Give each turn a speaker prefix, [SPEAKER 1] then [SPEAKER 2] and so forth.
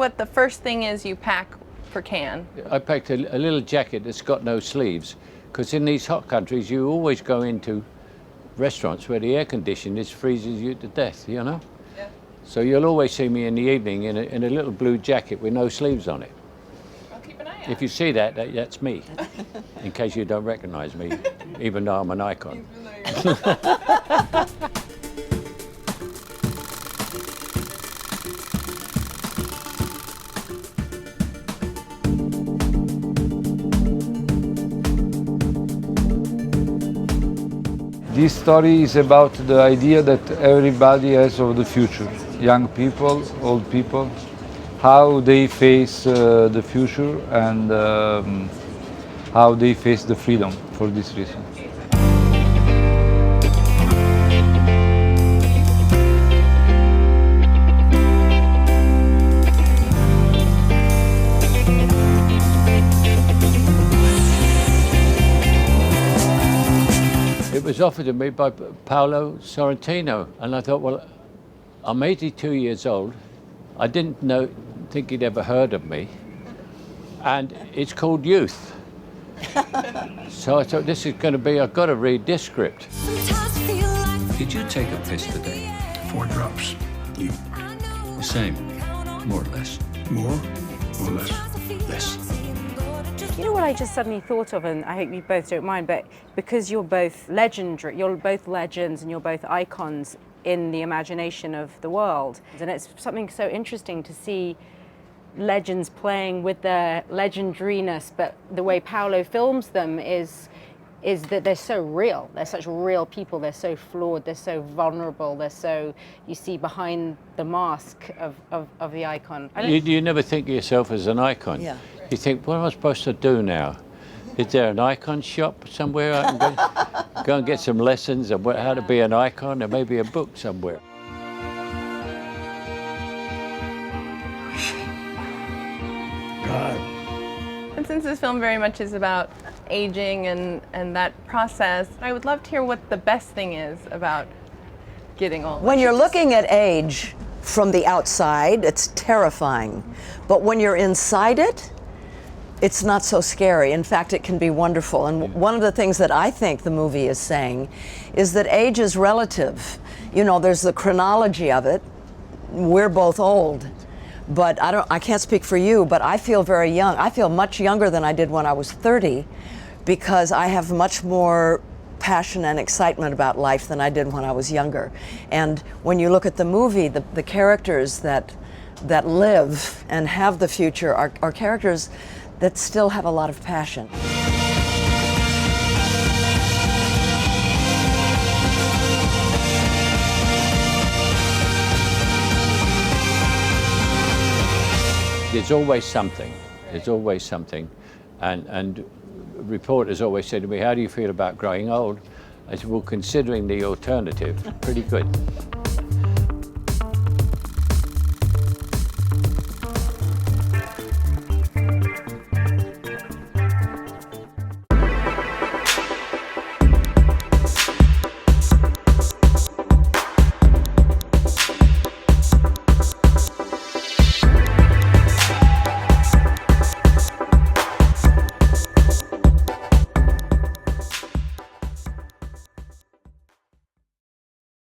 [SPEAKER 1] what the first thing is you pack for Caine?
[SPEAKER 2] I packed a little jacket that's got no sleeves, because in these hot countries you always go into restaurants where the air conditioning freezes you to death, you know?
[SPEAKER 1] Yeah.
[SPEAKER 2] So you'll always see me in the evening in a little blue jacket with no sleeves on it.
[SPEAKER 1] I'll keep an eye out.
[SPEAKER 2] If you see that, that's me, in case you don't recognize me, even though I'm an icon.
[SPEAKER 3] This story is about the idea that everybody has of the future. Young people, old people, how they face the future and how they face the freedom for this reason.
[SPEAKER 2] It was offered to me by Paolo Sorrentino, and I thought, well, I'm 82 years old. I didn't think he'd ever heard of me, and it's called Youth. So I thought, this is going to be, I've got to read this script.
[SPEAKER 4] Did you take a piss today?
[SPEAKER 5] 4 drops. You?
[SPEAKER 4] The same, more or less.
[SPEAKER 5] More or less? Less.
[SPEAKER 6] You know what I just suddenly thought of, and I hope you both don't mind, but because you're both legendary, you're both legends and you're both icons in the imagination of the world. And it's something so interesting to see legends playing with their legendariness, but the way Paolo films them is that they're so real. They're such real people. They're so flawed. They're so vulnerable. They're so, you see behind the mask of the icon.
[SPEAKER 2] You never think of yourself as an icon.
[SPEAKER 7] Yeah.
[SPEAKER 2] You think, what am I supposed to do now? Is there an icon shop somewhere I can go and get some lessons on how to be an icon, or maybe a book somewhere?
[SPEAKER 5] God.
[SPEAKER 1] And since this film very much is about aging and that process, I would love to hear what the best thing is about getting old.
[SPEAKER 7] When you're looking at age from the outside, it's terrifying. But when you're inside it, it's not so scary. In fact, it can be wonderful. And one of the things that I think the movie is saying is that age is relative. You know, there's the chronology of it. We're both old. But I can't speak for you, but I feel very young. I feel much younger than I did when I was 30 because I have much more passion and excitement about life than I did when I was younger. And when you look at the movie, the characters that live and have the future are characters that still have a lot of passion.
[SPEAKER 2] There's always something. There's always something. And reporters always say to me, how do you feel about growing old? I said, well, considering the alternative, pretty good.